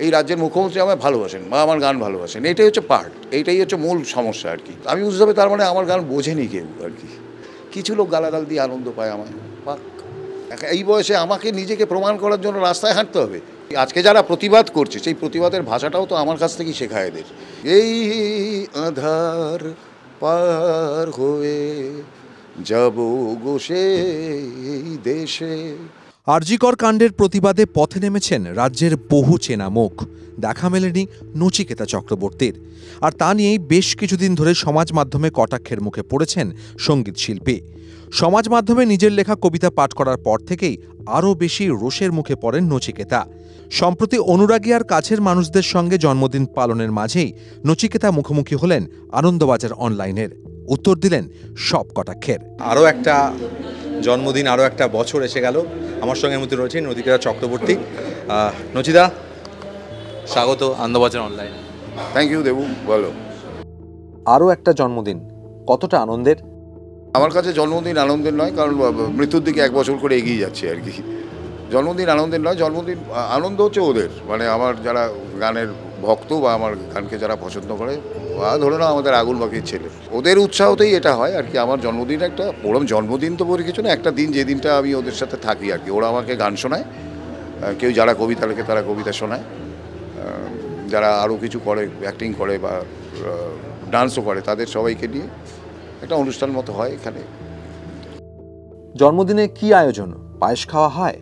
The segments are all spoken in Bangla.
এই রাজ্যের মুখ্যমন্ত্রী আমায় ভালোবাসেন বা আমার গান ভালোবাসেন, এটাই হচ্ছে পার্ট, এইটাই হচ্ছে মূল সমস্যা আর কি। আমি বুঝতে হবে তার মানে আমার গান বোঝেনি কেউ আর কি। কিছু লোক গালাগাল দিয়ে আনন্দ পায় আমায়, পাক। এই বয়সে আমাকে নিজেকে প্রমাণ করার জন্য রাস্তায় হাঁটতে হবে। আজকে যারা প্রতিবাদ করছে সেই প্রতিবাদের ভাষাটাও তো আমার কাছ থেকেই শেখা এদের। এই আধার পার হয়ে যাব গো সেই দেশে। আরজিকর কাণ্ডের প্রতিবাদে পথে নেমেছেন রাজ্যের বহু চেনা মুখ। দেখা মেলেনি নচিকেতা চক্রবর্তীর। আর তা নিয়েই বেশ কিছুদিন ধরে সমাজ মাধ্যমে কটাক্ষের মুখে পড়েছেন সঙ্গীত শিল্পী। সমাজ মাধ্যমে নিজের লেখা কবিতা পাঠ করার পর থেকেই আরও বেশি রোষের মুখে পড়েন নচিকেতা। সম্প্রতি অনুরাগী আর কাছের মানুষদের সঙ্গে জন্মদিন পালনের মাঝেই নচিকেতা মুখোমুখি হলেন আনন্দবাজার অনলাইনের। উত্তর দিলেন সব কটাক্ষের। আরও একটা জন্মদিন, আরও একটা বছর এসে গেল। আমার সঙ্গে মধ্যে রয়েছে নচিকেতা চক্রবর্তী। নচিদা, স্বাগত Anandabazar online. Thank you Debu, বলো। আরও একটা জন্মদিন, কতটা আনন্দের? আমার কাছে জন্মদিন আনন্দের নয়, কারণ মৃত্যুর দিকে এক বছর করে এগিয়ে যাচ্ছে আর কি। জন্মদিন আনন্দের নয়, জন্মদিন আনন্দ হচ্ছে ওদের, মানে আমার যারা গানের ভক্ত বা আমার গানকে যারা পছন্দ করে, বা ধরে নাও আমাদের আগুন বাকির ছেলে, ওদের উৎসাহতেই এটা হয় আর কি। আমার জন্মদিন একটা ওরম জন্মদিন তো বলে কিছু না, একটা দিন যে দিনটা আমি ওদের সাথে থাকি আর কি। ওরা আমাকে গান শোনায়, কেউ যারা কবিতা লেখে তারা কবিতা শোনায়, যারা আরও কিছু করে, অ্যাক্টিং করে বা ডান্সও করে, তাদের সবাইকে নিয়ে একটা অনুষ্ঠান মতো হয় এখানে। জন্মদিনে কি আয়োজন? পায়েস খাওয়া হয়?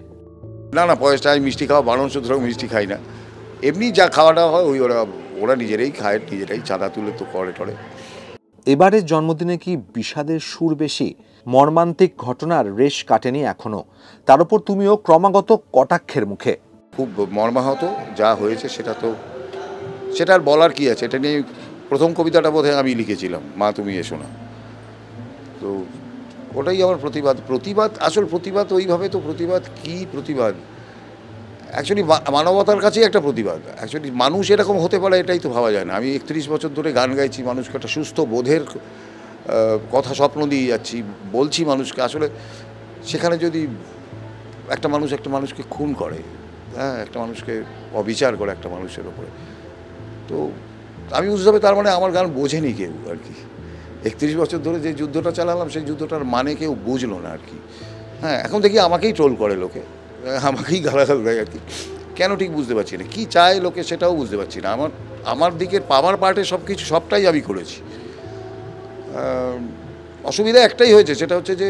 না না, পয়সা আমি মিষ্টি খাওয়া বারণ, সুতরাং মিষ্টি খাই না। এমনি যা খাওয়াটা হয় ওই ওরা নিজেরাই খায়, নিজেরাই চাঁদা তুলে তো করে টরে। এবারের জন্মদিনে কি বিষাদের সুর বেশি? মর্মান্তিক ঘটনার রেশ কাটেনি এখনো, তার উপর তুমিও ক্রমাগত কটাক্ষের মুখে। খুব মর্মাহত যা হয়েছে, সেটা আর বলার কি আছে। এটা নিয়ে প্রথম কবিতাটা বোধহয় আমি লিখেছিলাম, মা তুমি এসো না। তো ওটাই আমার প্রতিবাদ আসল প্রতিবাদ। ওইভাবে তো প্রতিবাদ কি প্রতিবাদ, অ্যাকচুয়ালি মানবতার কাছেই একটা প্রতিবাদ। অ্যাকচুয়ালি মানুষ এরকম হতে পারে এটাই তো ভাবা যায় না। আমি 31 বছর ধরে গান গাইছি, মানুষকে একটা সুস্থ বোধের কথা স্বপ্ন দিয়ে যাচ্ছি, বলছি মানুষকে। আসলে সেখানে যদি একটা মানুষকে খুন করে, হ্যাঁ, একটা মানুষকে অবিচার করে একটা মানুষের ওপরে, তো আমি বুঝতে হবে তার মানে আমার গান বোঝেনি কেউ আর কি। 31 বছর ধরে যে যুদ্ধটা চালালাম সেই যুদ্ধটার মানে কেউ বুঝলো না আর কি। হ্যাঁ, এখন দেখি আমাকেই ট্রোল করে লোকে, আমাকেই গালাগাল দেয় আর কি। কেন ঠিক বুঝতে পারছি না, কী চায় লোকে সেটাও বুঝতে পারছি না। আমার দিকের পাওয়ার পার্টে সবটাই আমি করেছি। অসুবিধা একটাই হয়েছে, সেটা হচ্ছে যে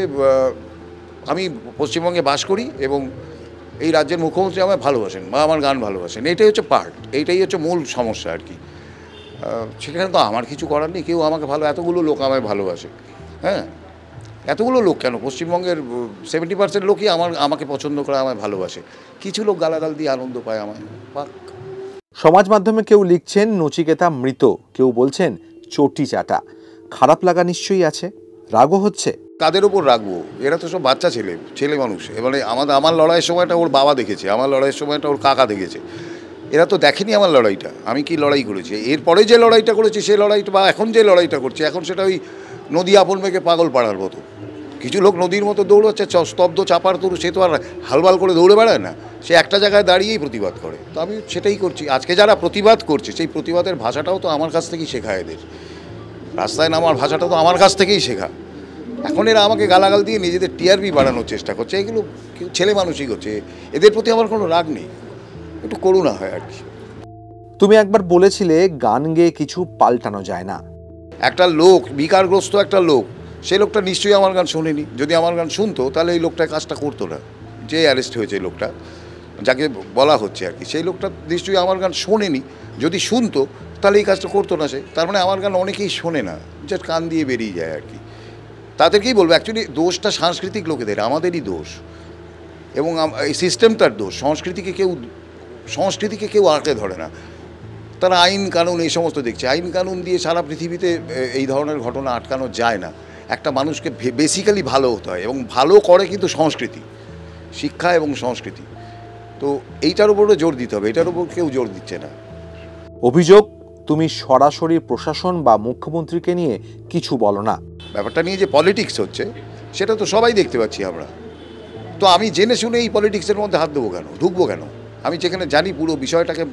আমি পশ্চিমবঙ্গে বাস করি এবং এই রাজ্যের মুখ্যমন্ত্রী আমায় ভালোবাসেন বা আমার গান ভালোবাসেন, এটাই হচ্ছে পার্ট, এইটাই হচ্ছে মূল সমস্যা আর কি। সেখানে তো আমার কিছু করার নেই। কেউ আমাকে এতগুলো লোক আমায় ভালোবাসে, হ্যাঁ, এতগুলো লোক কেন, পশ্চিমবঙ্গের 70% লোকই আমাকে পছন্দ করে, আমায় ভালোবাসে। কিছু লোক গালাগাল দিয়ে আনন্দ পায় আমায়, পাক। সমাজ মাধ্যমে কেউ লিখছেন নচিকেতা মৃত, কেউ বলছেন চটি চাটা। খারাপ লাগা নিশ্চয়ই আছে, রাগও হচ্ছে। কাদের ওপর রাখবো? এরা তো সব বাচ্চা ছেলে মানুষ। এবারে আমার লড়াইয়ের সময়টা ওর বাবা দেখেছে, আমার লড়াইয়ের সময়টা ওর কাকা দেখেছে। এরা তো দেখেনি আমার লড়াইটা, আমি কি লড়াই করেছি। এরপরে যে লড়াইটা করেছি সেই লড়াইটা, বা এখন যে লড়াইটা করছি, এখন সেটা ওই নদী আপন মেঘে পাগল পাড়ার মতো। কিছু লোক নদীর মতো দৌড়াচ্ছে, স্তব্ধ চাপার তরু, সে তো আর হালবাল করে দৌড়ে বেড়ায় না, সে একটা জায়গায় দাঁড়িয়েই প্রতিবাদ করে। তো আমি সেটাই করছি। আজকে যারা প্রতিবাদ করছে সেই প্রতিবাদের ভাষাটাও তো আমার কাছ থেকেই শেখা এদের। রাস্তায় নামার ভাষাটা তো আমার কাছ থেকেই শেখা। এখন এরা আমাকে গালাগাল দিয়ে নিজেদের টিআরপি বাড়ানোর চেষ্টা করছে। এগুলো ছেলে মানুষই করছে, এদের প্রতি আমার কোনো রাগ নেই, একটু করুণা হয় আর কি। তুমি একবার বলেছিলে গান গেয়ে কিছু পাল্টানো যায় না। একটা লোক, বিকারগ্রস্ত একটা লোক, সেই লোকটা নিশ্চয়ই আমার গান শোনেনি। যদি আমার গান শুনতো তাহলে এই লোকটা কাজটা করতো না। যে অ্যারেস্ট হয়েছে লোকটা, যাকে বলা হচ্ছে আর কি, সেই লোকটা নিশ্চয়ই আমার গান শোনেনি। যদি শুনতো তাহলে এই কাজটা করতো না সে। তার মানে আমার গান অনেকেই শোনে না, জাস্ট কান দিয়ে বেরিয়ে যায় আর কি। তাদেরকেই বলবো অ্যাকচুয়ালি দোষটা সাংস্কৃতিক লোকেদের, আমাদেরই দোষ, এবং এই সিস্টেমটার দোষ। সংস্কৃতিকে কেউ আঁকড়ে ধরে না। তারা আইন কানুন এই সমস্ত দেখছে। আইন কানুন দিয়ে সারা পৃথিবীতে এই ধরনের ঘটনা আটকানো যায় না। একটা মানুষকে বেসিক্যালি ভালো হতে হয়, এবং ভালো করে কিন্তু সংস্কৃতি, শিক্ষা এবং সংস্কৃতি। তো এইটার উপরে জোর দিতে হবে, এটার উপর কেউ জোর দিচ্ছে না। অভিযোগ, তুমি সরাসরি প্রশাসন বা মুখ্যমন্ত্রীকে নিয়ে কিছু বলো না। ব্যাপারটা নিয়ে যে পলিটিক্স হচ্ছে সেটা তো সবাই দেখতে পাচ্ছি আমরা। তো আমি জেনে শুনে এই পলিটিক্সের মধ্যে হাত দেবো কেন, ঢুকবো কেন? আমি যেখানে জানি পুরো বিষয়টাকে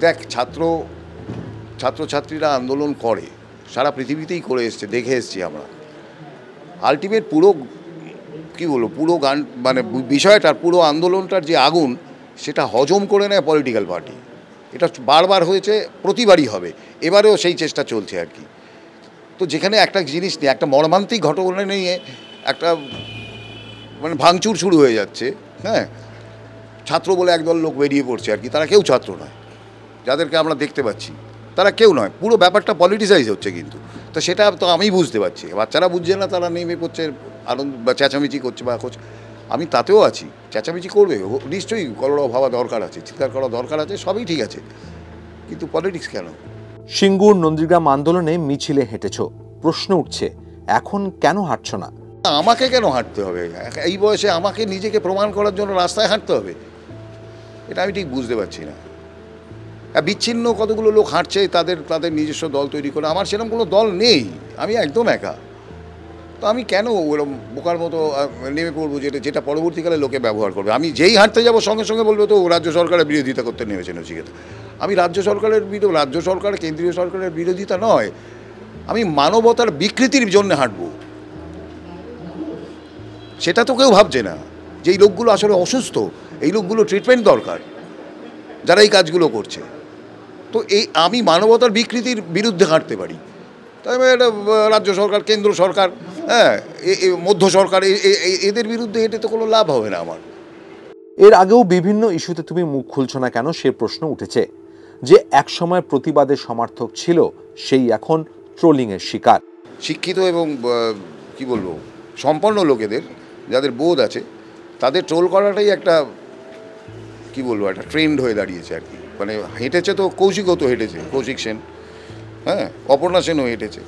দেখ, ছাত্রছাত্রীরা আন্দোলন করে, সারা পৃথিবীতেই করে এসছে, দেখে এসছি আমরা। আলটিমেট পুরো কী বলবো, পুরো গান মানে বিষয়টার পুরো আন্দোলনটার যে আগুন, সেটা হজম করে নেয় পলিটিক্যাল পার্টি। এটা বারবার হয়েছে, প্রতিবারই হবে, এবারেও সেই চেষ্টা চলছে আর কি। তো যেখানে একটা জিনিস নিয়ে, একটা মর্মান্তিক ঘটনা নিয়ে একটা মানে ভাঙচুর শুরু হয়ে যাচ্ছে, হ্যাঁ, ছাত্র বলে একদল লোক বেরিয়ে পড়ছে আর কি, তারা কেউ ছাত্র নয়, যাদেরকে আমরা দেখতে পাচ্ছি তারা কেউ নয়, পুরো ব্যাপারটা পলিটিসাইজ হচ্ছে কিন্তু। তো সেটা তো আমি বুঝতে পারছি, বাচ্চারা বুঝছে না, তারা নেমে পড়ছে, আনন্দ বা চেঁচামেচি করছে বা করছে। আমি তাতেও আছি, চেঁচামেচি করবে নিশ্চয়ই, কলরব হওয়া দরকার আছে, চিৎকার করা দরকার আছে, সবই ঠিক আছে, কিন্তু পলিটিক্স কেন? সিঙ্গুর নন্দীগ্রাম আন্দোলনে মিছিলে হেঁটেছ, প্রশ্ন উঠছে এখন কেন হাঁটছ না? আমাকে কেন হাঁটতে হবে? এই বয়সে আমাকে নিজেকে প্রমাণ করার জন্য রাস্তায় হাঁটতে হবে? এটা আমি ঠিক বুঝতে পারছি না। বিচ্ছিন্ন কতগুলো লোক হাঁটছে, তাদের নিজস্ব দল তৈরি করে। আমার সেরকম কোনো দল নেই, আমি একদম একা। তো আমি কেন ওরকম বোকার মতো নেমে পড়বো, যেটা পরবর্তীকালে লোকে ব্যবহার করবে? আমি যেই হাঁটতে যাবো সঙ্গে সঙ্গে বলবো তো রাজ্য সরকারের বিরোধিতা করতে নেমেছে নচিকেতা। আমি রাজ্য সরকার কেন্দ্রীয় সরকারের বিরোধিতা নয়, আমি মানবতার বিকৃতির জন্য হাঁটবো। সেটা তো কেউ ভাবছে না, যে এই লোকগুলো আসলে অসুস্থ, এই লোকগুলো ট্রিটমেন্ট দরকার, যারা এই কাজগুলো করছে। তো আমি মানবতার বিকৃতির বিরুদ্ধে হাঁটতে পারি, তাই এটা রাজ্য সরকার, কেন্দ্র সরকার, হ্যাঁ, মধ্য সরকার, এদের বিরুদ্ধে হেঁটে তো কোনো লাভ হবে না আমার। এর আগেও বিভিন্ন ইস্যুতে তুমি মুখ খুলছ না কেন, সে প্রশ্ন উঠেছে। যে একসময় প্রতিবাদের সমর্থক ছিল, সেই এখন ট্রোলিংয়ের শিকার। শিক্ষিত এবং কি বলবো, সম্পন্ন লোকেদের, যাদের বোধ আছে, তাদের ট্রোল করাটাই একটা কি বলবো, একটা ট্রেন্ড হয়ে দাঁড়িয়েছে আর কি। মানে হেঁটেছে তো, কৌশিকও তো হেঁটেছে, কৌশিক সেন, হ্যাঁ, অপর্ণা সেনও হেঁটেছে,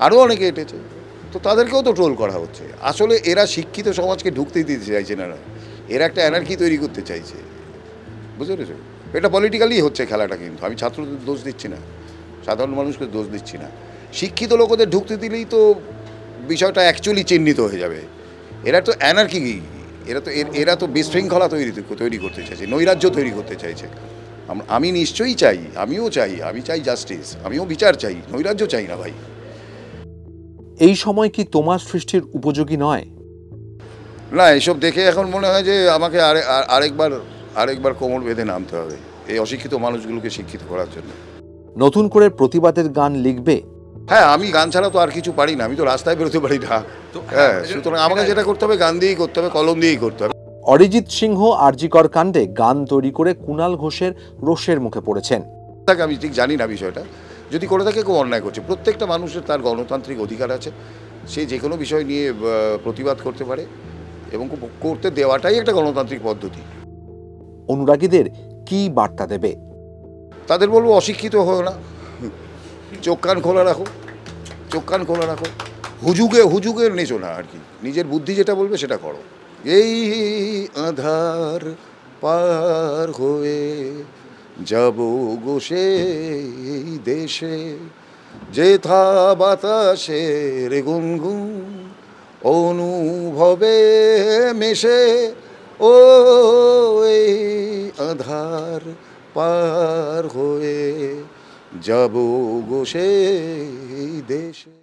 আরও অনেকে হেঁটেছে, তো তাদেরকেও তো ট্রোল করা হচ্ছে। আসলে এরা শিক্ষিত সমাজকে ঢুকতে দিতে চাইছে না, এরা একটা অ্যানার্কি তৈরি করতে চাইছে, বুঝতে পেরেছো? এটা পলিটিক্যালি হচ্ছে খেলাটা, কিন্তু আমি ছাত্রদের দোষ দিচ্ছি না, সাধারণ মানুষকে দোষ দিচ্ছি না। শিক্ষিত লোকেদের ঢুকতে দিলেই তো বিষয়টা অ্যাকচুয়ালি চিহ্নিত হয়ে যাবে। এরা তো অ্যানার্কি, এরা তো বিশৃঙ্খলা তৈরি করতে চাইছে, নৈরাজ্য তৈরি করতে চাইছে। আমি নিশ্চয়ই চাই, আমি চাই জাস্টিস, আমিও বিচার চাই, নৈরাজ্য চাই না ভাই। এই সময় কি তোমার সৃষ্টির উপযোগী নয়? না, এসব দেখে এখন মনে হয় যে আমাকে আরেকবার কোমর বেঁধে নামতে হবে এই অশিক্ষিত মানুষগুলোকে শিক্ষিত করার জন্য। নতুন করে প্রতিবাদের গান লিখবে? হ্যাঁ, আমি গান ছাড়া তো আর কিছু পারি না, আমি তো রাস্তায় বেরোতে পারি না। হ্যাঁ, সুতরাং আমাকে যেটা করতে হবে, গান দিয়েই করতে হবে, কলম দিয়েই করতে হবে। অরিজিৎ সিংহ আরজিকর কাণ্ডে গান তৈরি করে কুণাল ঘোষের রোষের মুখে পড়েছেন। আমি ঠিক জানি না বিষয়টা, যদি করে থাকে কেউ অন্যায় করছে। প্রত্যেকটা মানুষের তার গণতান্ত্রিক অধিকার আছে, সে যে কোনো বিষয় নিয়ে প্রতিবাদ করতে পারে, এবং করতে দেওয়াটাই একটা গণতান্ত্রিক পদ্ধতি। অনুরাগীদের কি বার্তা দেবে? তাদের বলবো, অশিক্ষিত হও না, চোখ কান খোলা রাখো, হুজুগে নেচো না আর কি, নিজের বুদ্ধি যেটা বলবে সেটা করো। এই আধার পার হয়ে যাব গো সেই দেশে, যেথা বাতাসের গুনগুন অনুভবে মেশে, ও এই আধার পার হয়ে যাব গো সেই দেশে।